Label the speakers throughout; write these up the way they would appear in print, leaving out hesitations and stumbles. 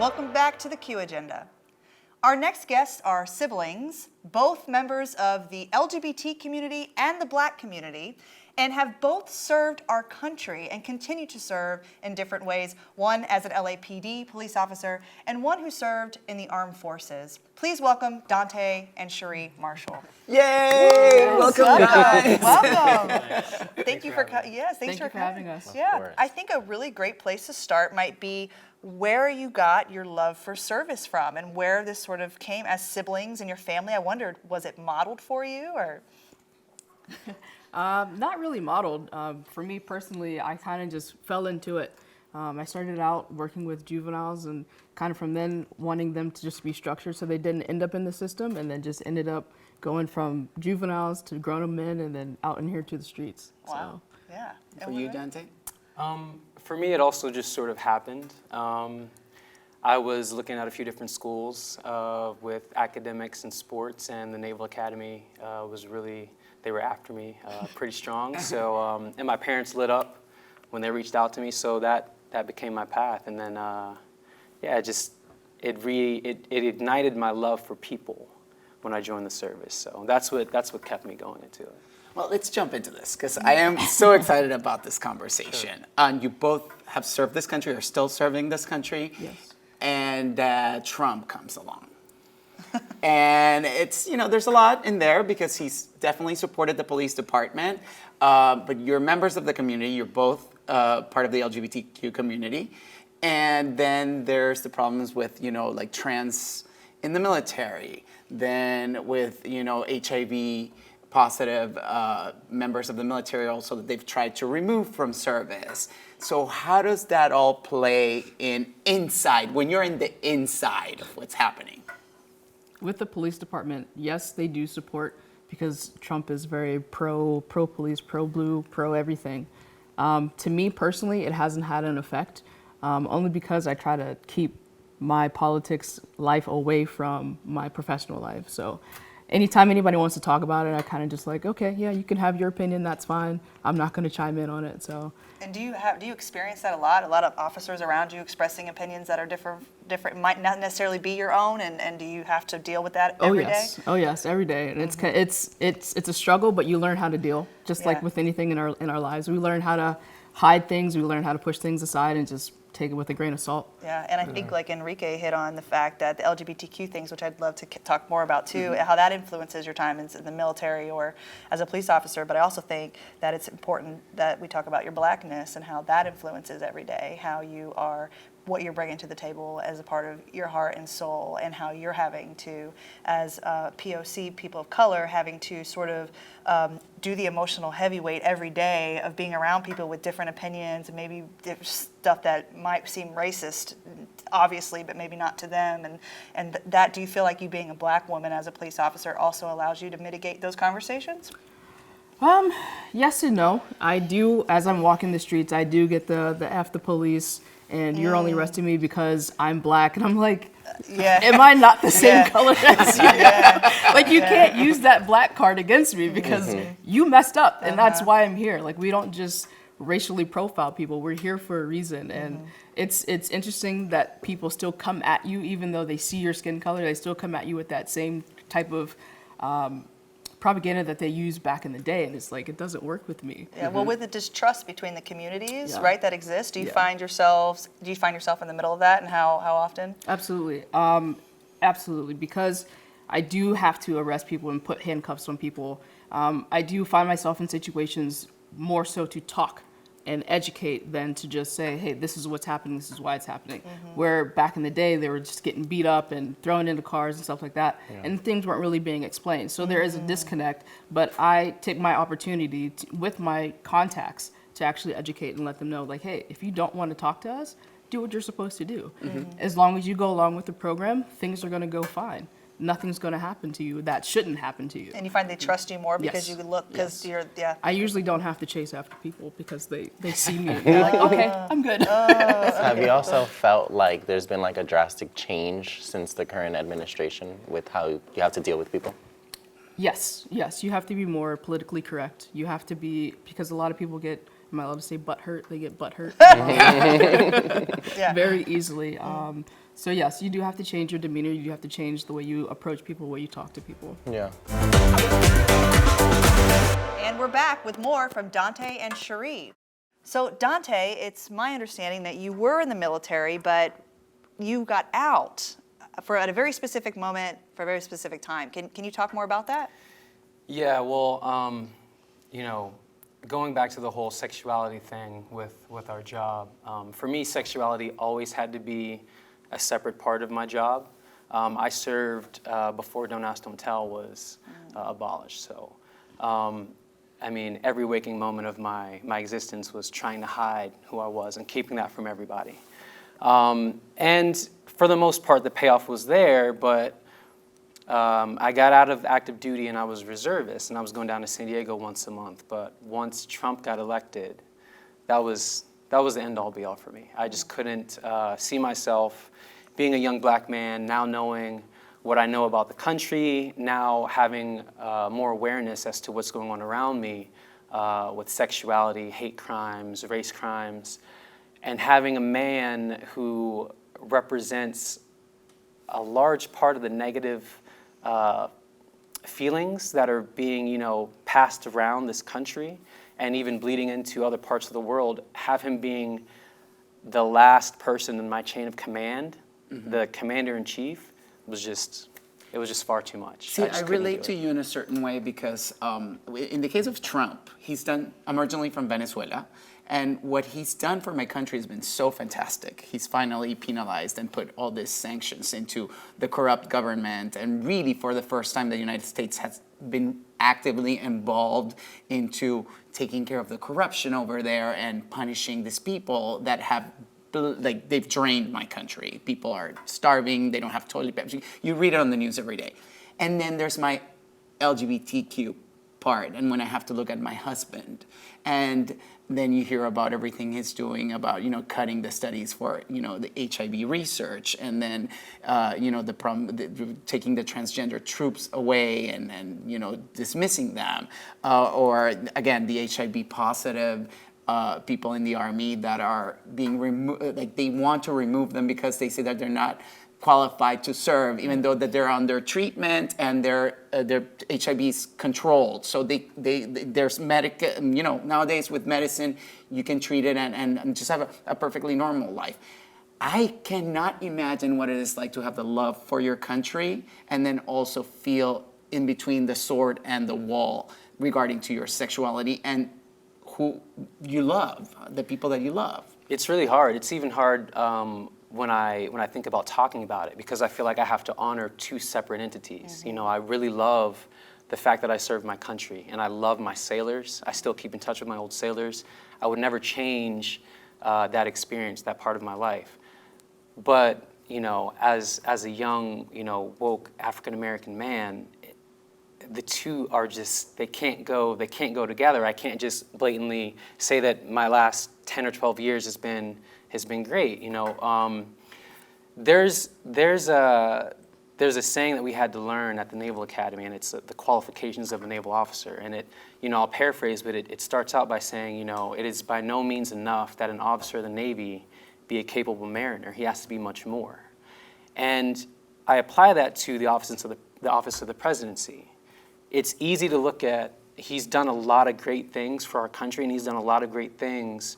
Speaker 1: Welcome back to the Q Agenda. Our next guests are siblings, both members of the LGBT community and the Black community, and have both served our country and continue to serve in different ways, one as an LAPD police officer and one who served in the armed forces. Please welcome Dante and Cherie Marshall.
Speaker 2: Yay! Welcome, guys.
Speaker 1: Welcome. Thank you for
Speaker 3: having us.
Speaker 1: Yeah, I think a really great place to start might be where you got your love for service from and where this sort of came as siblings in your family. I wondered, was it modeled for you or?
Speaker 3: Not really modeled. For me personally, I kind of just fell into it. I started out working with juveniles and kind of from then wanting them to just be structured so they didn't end up in the system, and then just ended up going from juveniles to grown-up men and then out in here to the streets.
Speaker 1: Wow. So. Yeah.
Speaker 2: For you, Dante?
Speaker 4: For me, it also just sort of happened. I was looking at a few different schools with academics and sports, and the Naval Academy was really, they were after me pretty strong. So, and my parents lit up when they reached out to me, so that became my path. And then, yeah, it ignited my love for people when I joined the service. So that's what kept me going into it.
Speaker 2: Well, let's jump into this, because I am so excited about this conversation. Sure. You both have served this country, or still serving this country.
Speaker 3: Yes.
Speaker 2: And Trump comes along. And it's, there's a lot in there, because he's definitely supported the police department. But you're members of the community. You're both part of the LGBTQ community. And then there's the problems with, like trans in the military. Then with, HIV positive members of the military also that they've tried to remove from service. So how does that all play inside, when you're in the inside of what's happening?
Speaker 3: With the police department, yes, they do support, because Trump is very pro-police, pro-blue, pro-everything. To me personally, it hasn't had an effect, only because I try to keep my politics life away from my professional life. So anytime anybody wants to talk about it, I kind of just like, okay, yeah, you can have your opinion, that's fine. I'm not going to chime in on it. So.
Speaker 1: And do you experience that a lot? A lot of officers around you expressing opinions that are different, might not necessarily be your own, and do you have to deal with that every day?
Speaker 3: Oh yes, every day. And it's a struggle, but you learn how to deal, just like with anything in our lives. We learn how to hide things, we learn how to push things aside and just take it with a grain of salt.
Speaker 1: Yeah, and I think like Enrique hit on the fact that the LGBTQ things, which I'd love to talk more about too, how that influences your time in the military or as a police officer. But I also think that it's important that we talk about your Blackness and how that influences every day, how you are, what you're bringing to the table as a part of your heart and soul, and how you're having to, as POC, people of color, having to sort of do the emotional heavyweight every day of being around people with different opinions and maybe stuff that might seem racist, obviously, but maybe not to them. And that, do you feel like you being a Black woman as a police officer also allows you to mitigate those conversations?
Speaker 3: Yes and no. I do, as I'm walking the streets, I do get the F the police, and you're only arresting me because I'm Black. And I'm like, am I not the same color as you? Like, you can't use that Black card against me because you messed up, and that's why I'm here. Like, we don't just racially profile people. We're here for a reason. And it's interesting that people still come at you, even though they see your skin color, they still come at you with that same type of propaganda that they used back in the day, and it's like, it doesn't work with me.
Speaker 1: Yeah, well, with the distrust between the communities, right, that exists, do you find yourself in the middle of that, and how often?
Speaker 3: Absolutely, absolutely, because I do have to arrest people and put handcuffs on people. I do find myself in situations more so to talk and educate than to just say, hey, this is what's happening, this is why it's happening. Where back in the day, they were just getting beat up and thrown into cars and stuff like that, and things weren't really being explained. So there is a disconnect, but I take my opportunity with my contacts to actually educate and let them know, like, hey, if you don't want to talk to us, do what you're supposed to do. As long as you go along with the program, things are going to go fine. Nothing's going to happen to you that shouldn't happen to you.
Speaker 1: And you find they trust you more because you look, because you're,
Speaker 3: I usually don't have to chase after people because they see me. They're like, okay, I'm good.
Speaker 5: Have you also felt like there's been like a drastic change since the current administration with how you have to deal with people?
Speaker 3: Yes, you have to be more politically correct. You have to be, because a lot of people get am I allowed to say butt hurt? They get butt hurt
Speaker 1: Yeah.
Speaker 3: very easily. So yes, you do have to change your demeanor. You do have to change the way you approach people, the way you talk to people.
Speaker 5: Yeah.
Speaker 1: And we're back with more from Dante and Cherie. So Dante, it's my understanding that you were in the military, but you got out at a very specific moment for a very specific time. Can you talk more about that?
Speaker 4: Yeah, well, you know, going back to the whole sexuality thing with our job, for me, sexuality always had to be a separate part of my job. I served before Don't Ask, Don't Tell was abolished. So, I mean, every waking moment of my existence was trying to hide who I was and keeping that from everybody. And for the most part, the payoff was there, but I got out of active duty and I was reservist, and I was going down to San Diego once a month. But once Trump got elected, that was the end-all be-all for me. I just couldn't see myself being a young black man, now knowing what I know about the country, now having more awareness as to what's going on around me with sexuality, hate crimes, race crimes, and having a man who represents a large part of the negative feelings that are being, you know, passed around this country and even bleeding into other parts of the world, have him being the last person in my chain of command, the commander-in-chief, was just far too much.
Speaker 2: See, I
Speaker 4: just couldn't
Speaker 2: relate
Speaker 4: do
Speaker 2: to
Speaker 4: it.
Speaker 2: you in a certain way because in the case of Trump, I'm originally from Venezuela, and what he's done for my country has been so fantastic. He's finally penalized and put all these sanctions into the corrupt government, and really for the first time the United States has been actively involved into taking care of the corruption over there and punishing these people that have, like, they've drained my country. People are starving, they don't have toilet paper. You read it on the news every day. And then there's my LGBTQ part, and when I have to look at my husband. And then you hear about everything he's doing about, you know, cutting the studies for, you know, the HIV research, and then, you know, taking the transgender troops away and you know, dismissing them. Or, again, the HIV positive people in the army that are being removed, like they want to remove them because they say that they're not qualified to serve, even though that they're under treatment and their HIV is controlled. So there's you know, nowadays with medicine, you can treat it and just have a perfectly normal life. I cannot imagine what it is like to have the love for your country and then also feel in between the sword and the wall regarding to your sexuality and who you love, the people that you love.
Speaker 4: It's really hard. It's even hard when I think about talking about it, because I feel like I have to honor two separate entities. You know, I really love the fact that I served my country, and I love my sailors. I still keep in touch with my old sailors. I would never change that experience, that part of my life. But, you know, as a young, you know, woke African-American man, the two are just, they can't go together. I can't just blatantly say that my last 10 or 12 years has been great. You know, there's a saying that we had to learn at the Naval Academy, and it's the qualifications of a naval officer. And it, you know, I'll paraphrase, but it starts out by saying, you know, it is by no means enough that an officer of the Navy be a capable mariner. He has to be much more. And I apply that to the office of the presidency. It's easy to look at, he's done a lot of great things for our country, and he's done a lot of great things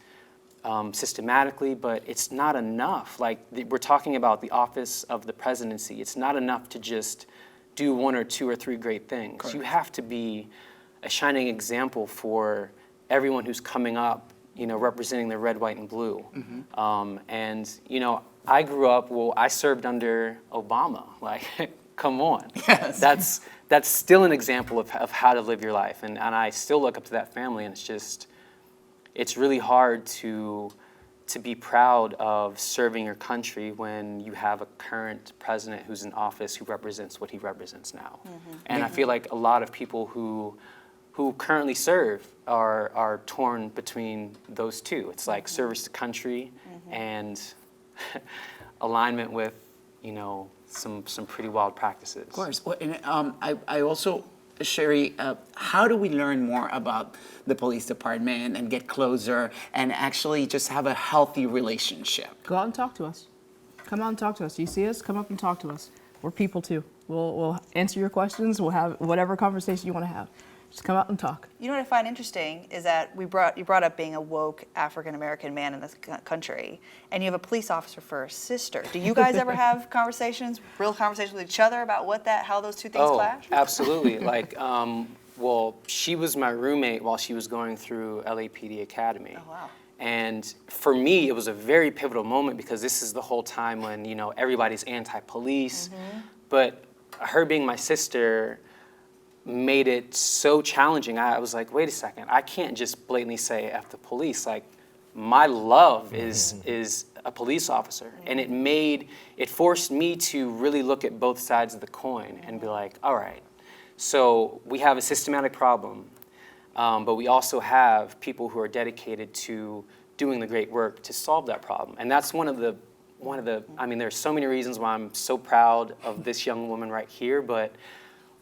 Speaker 4: systematically, but it's not enough. Like, we're talking about the office of the presidency. It's not enough to just do one or two or three great things. Correct. You have to be a shining example for everyone who's coming up, you know, representing the red, white, and blue. And, you know, I served under Obama. Like, come on.
Speaker 2: Yes.
Speaker 4: That's still an example of how to live your life. And I still look up to that family, and it's really hard to be proud of serving your country when you have a current president who's in office who represents what he represents now. And I feel like a lot of people who currently serve are torn between those two. It's like service to country and alignment with, you know, some pretty wild practices.
Speaker 2: Of course. Well, and I also Cherie, how do we learn more about the police department and get closer and actually just have a healthy relationship?
Speaker 3: Go out and talk to us. Come out and talk to us. You see us? Come up and talk to us. We're people too. We'll answer your questions. We'll have whatever conversation you want to have. Just come out and talk.
Speaker 1: You know what I find interesting is that you brought up being a woke African American man in this country, and you have a police officer for a sister. Do you guys ever have real conversations with each other about how those two things clash?
Speaker 4: Absolutely. Well, she was my roommate while she was going through LAPD Academy.
Speaker 1: Oh, wow.
Speaker 4: And for me, it was a very pivotal moment because this is the whole time when, everybody's anti-police. But her being my sister made it so challenging. I was like, wait a second, I can't just blatantly say F the police. Like, my love is a police officer. And it forced me to really look at both sides of the coin and be like, all right, so we have a systematic problem, but we also have people who are dedicated to doing the great work to solve that problem. And that's one of the, there's so many reasons why I'm so proud of this young woman right here, but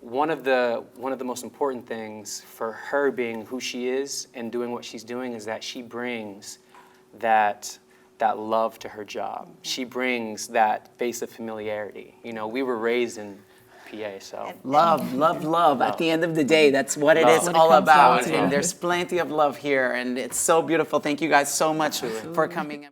Speaker 4: one of the most important things for her being who she is and doing what she's doing is that she brings that love to her job. She brings that base of familiarity. We were raised in PA, so.
Speaker 2: Love. At the end of the day, that's what it is
Speaker 3: What it
Speaker 2: all
Speaker 3: comes
Speaker 2: about.
Speaker 3: down to.
Speaker 2: And there's plenty of love here, and it's so beautiful. Thank you guys so much for coming.